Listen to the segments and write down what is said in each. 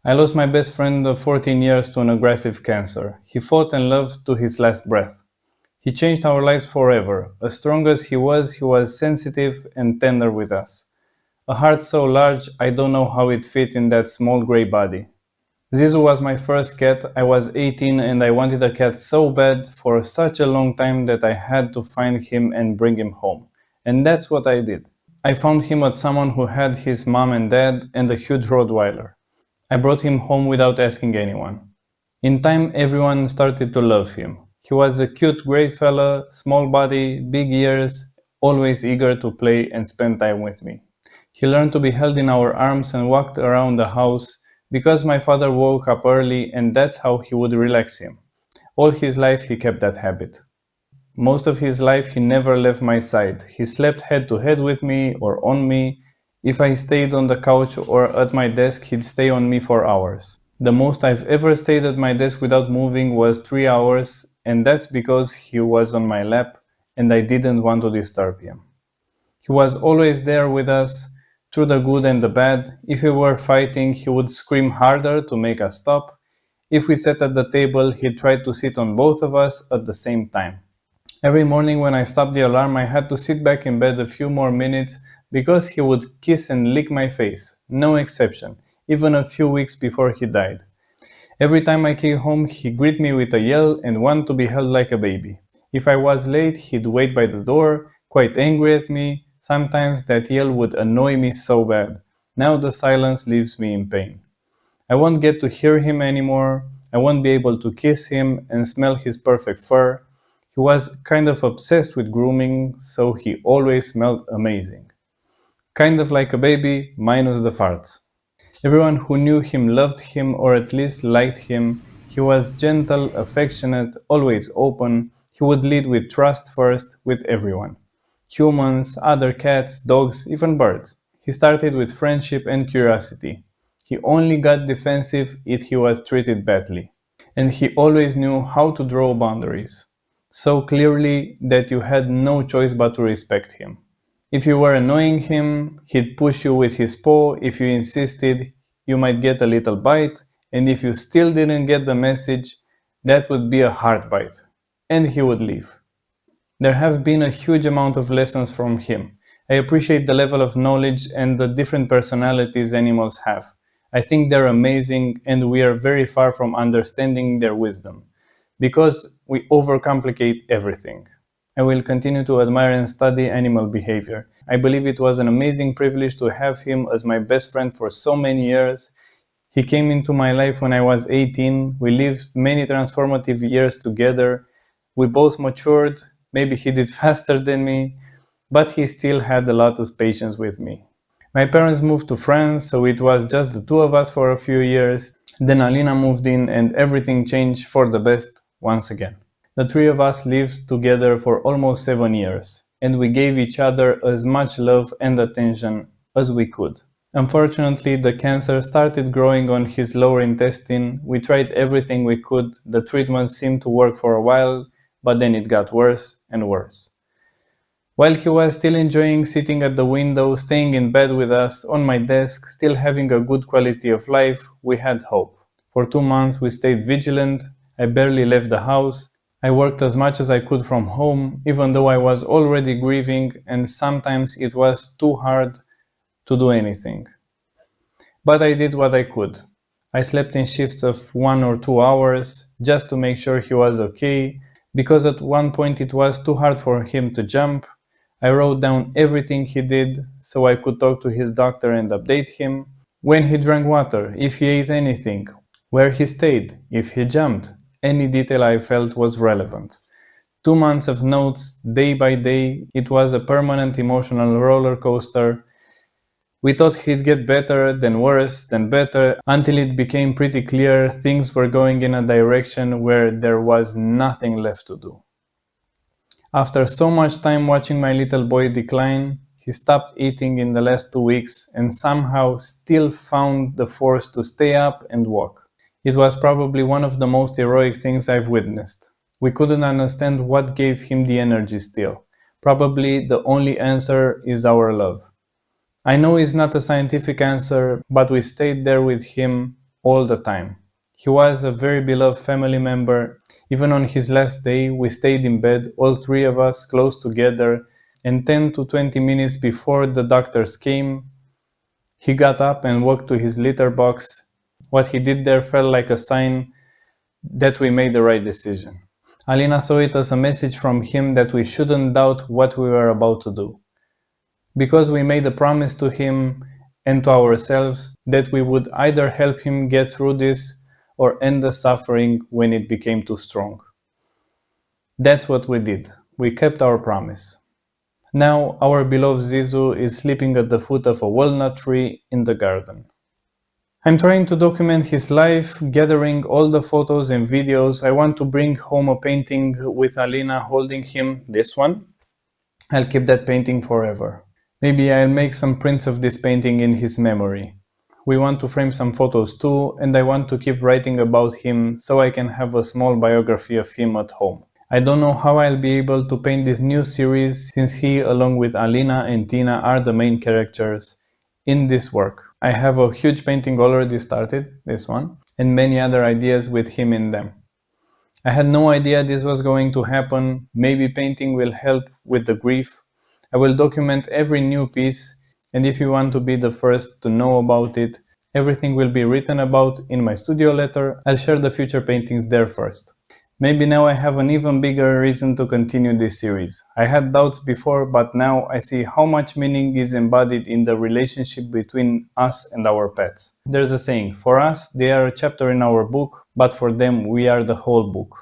I lost my best friend of 14 years to an aggressive cancer. He fought and loved to his last breath. He changed our lives forever. As strong as he was sensitive and tender with us. A heart so large, I don't know how it fit in that small grey body. Zizu was my first cat. I was 18 and I wanted a cat so bad for such a long time that I had to find him and bring him home. And that's what I did. I found him at someone who had his mom and dad and a huge Rottweiler. I brought him home without asking anyone. In time, everyone started to love him. He was a cute grey fella, small body, big ears, always eager to play and spend time with me. He learned to be held in our arms and walked around the house because my father woke up early and that's how he would relax him. All his life he kept that habit. Most of his life he never left my side. He slept head to head with me or on me. If I stayed on the couch or at my desk, he'd stay on me for hours. The most I've ever stayed at my desk without moving was 3 hours, and that's because he was on my lap and I didn't want to disturb him. He was always there with us, through the good and the bad. If we were fighting, he would scream harder to make us stop. If we sat at the table, he tried to sit on both of us at the same time. Every morning when I stopped the alarm, I had to sit back in bed a few more minutes because he would kiss and lick my face, no exception, even a few weeks before he died. Every time I came home, he'd greet me with a yell and want to be held like a baby. If I was late, he'd wait by the door, quite angry at me. Sometimes that yell would annoy me so bad. Now the silence leaves me in pain. I won't get to hear him anymore. I won't be able to kiss him and smell his perfect fur. He was kind of obsessed with grooming, so he always smelled amazing. Kind of like a baby, minus the farts. Everyone who knew him loved him or at least liked him. He was gentle, affectionate, always open. He would lead with trust first with everyone. Humans, other cats, dogs, even birds. He started with friendship and curiosity. He only got defensive if he was treated badly. And he always knew how to draw boundaries. So clearly that you had no choice but to respect him. If you were annoying him, he'd push you with his paw. If you insisted, you might get a little bite. And if you still didn't get the message, that would be a hard bite. And he would leave. There have been a huge amount of lessons from him. I appreciate the level of knowledge and the different personalities animals have. I think they're amazing and we are very far from understanding their wisdom. Because we overcomplicate everything. I will continue to admire and study animal behavior. I believe it was an amazing privilege to have him as my best friend for so many years. He came into my life when I was 18. We lived many transformative years together. We both matured. Maybe he did faster than me, but he still had a lot of patience with me. My parents moved to France, so it was just the two of us for a few years. Then Alina moved in and everything changed for the best once again. The three of us lived together for almost 7 years, and we gave each other as much love and attention as we could. Unfortunately, the cancer started growing on his lower intestine. We tried everything we could. The treatment seemed to work for a while, but then it got worse and worse. While he was still enjoying sitting at the window, staying in bed with us, on my desk, still having a good quality of life, we had hope. For 2 months we stayed vigilant. I barely left the house. I worked as much as I could from home, even though I was already grieving and sometimes it was too hard to do anything. But I did what I could. I slept in shifts of 1 or 2 hours just to make sure he was okay, because at one point it was too hard for him to jump. I wrote down everything he did so I could talk to his doctor and update him. When he drank water, if he ate anything, where he stayed, if he jumped, any detail I felt was relevant. 2 months of notes, day by day. It was a permanent emotional roller coaster. We thought he'd get better, then worse, then better, until it became pretty clear things were going in a direction where there was nothing left to do. After so much time watching my little boy decline, he stopped eating in the last 2 weeks and somehow still found the force to stay up and walk. It was probably one of the most heroic things I've witnessed. We couldn't understand what gave him the energy still. Probably the only answer is our love. I know it's not a scientific answer, but we stayed there with him. all the time. He was a very beloved family member. Even on his last day, we stayed in bed, all three of us, close together, and 10 to 20 minutes before the doctors came, he got up and walked to his litter box. What he did there felt like a sign that we made the right decision. Alina saw it as a message from him that we shouldn't doubt what we were about to do, because we made a promise to him and to ourselves that we would either help him get through this or end the suffering when it became too strong. That's what we did. We kept our promise. Now our beloved Zizu is sleeping at the foot of a walnut tree in the garden. I'm trying to document his life, gathering all the photos and videos. I want to bring home a painting with Alina holding him, this one. I'll keep that painting forever. Maybe I'll make some prints of this painting in his memory. We want to frame some photos too, and I want to keep writing about him so I can have a small biography of him at home. I don't know how I'll be able to paint this new series since he, along with Alina and Tina, are the main characters in this work. I have a huge painting already started, this one, and many other ideas with him in them. I had no idea this was going to happen. Maybe painting will help with the grief. I will document every new piece, and if you want to be the first to know about it, everything will be written about in my studio letter. I'll share the future paintings there first. Maybe now I have an even bigger reason to continue this series. I had doubts before, but now I see how much meaning is embodied in the relationship between us and our pets. There's a saying, for us they are a chapter in our book, but for them we are the whole book.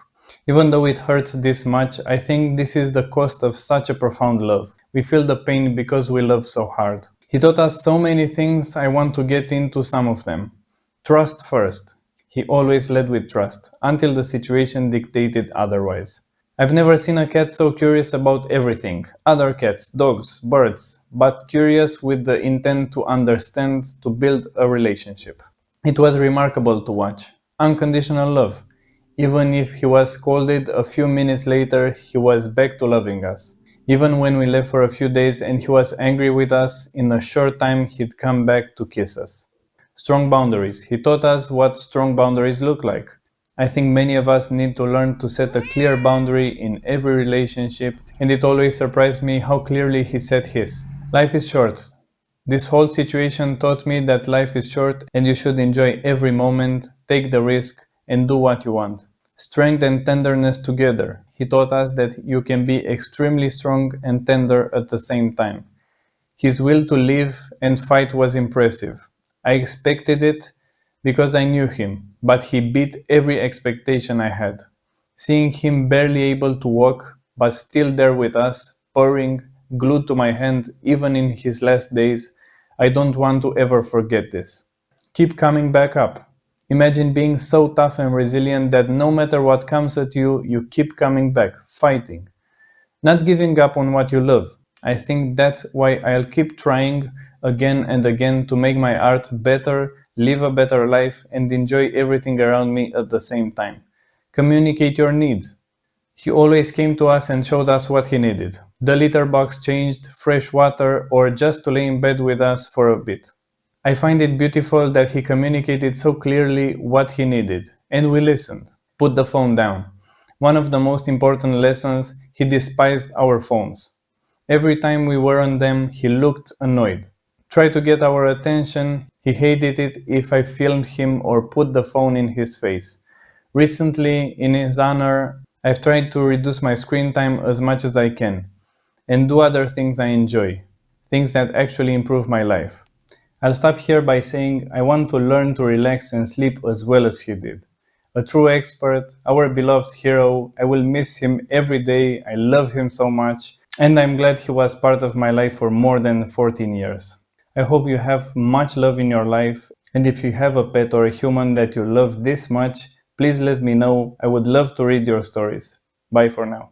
Even though it hurts this much, I think this is the cost of such a profound love. We feel the pain because we love so hard. He taught us so many things. I want to get into some of them. Trust first. He always led with trust, until the situation dictated otherwise. I've never seen a cat so curious about everything. Other cats, dogs, birds, but curious with the intent to understand, to build a relationship. It was remarkable to watch. Unconditional love. Even if he was scolded, a few minutes later he was back to loving us. Even when we left for a few days and he was angry with us, in a short time he'd come back to kiss us. Strong boundaries. He taught us what strong boundaries look like. I think many of us need to learn to set a clear boundary in every relationship, and it always surprised me how clearly he set his. Life is short. This whole situation taught me that life is short and you should enjoy every moment, take the risk, and do what you want. Strength and tenderness together. He taught us that you can be extremely strong and tender at the same time. His will to live and fight was impressive. I expected it because I knew him, but he beat every expectation I had. Seeing him barely able to walk, but still there with us, purring, glued to my hand, even in his last days, I don't want to ever forget this. Keep coming back up. Imagine being so tough and resilient that no matter what comes at you, you keep coming back, fighting. Not giving up on what you love. I think that's why I'll keep trying again and again to make my art better, live a better life, and enjoy everything around me at the same time. Communicate your needs. He always came to us and showed us what he needed. The litter box changed, fresh water, or just to lay in bed with us for a bit. I find it beautiful that he communicated so clearly what he needed, and we listened. Put the phone down. One of the most important lessons, he despised our phones. Every time we were on them, he looked annoyed. Tried to get our attention, he hated it if I filmed him or put the phone in his face. Recently, in his honor, I've tried to reduce my screen time as much as I can and do other things I enjoy, things that actually improve my life. I'll stop here by saying I want to learn to relax and sleep as well as he did. A true expert, our beloved hero. I will miss him every day. I love him so much, and I'm glad he was part of my life for more than 14 years. I hope you have much love in your life, and if you have a pet or a human that you love this much, please let me know. I would love to read your stories. Bye for now.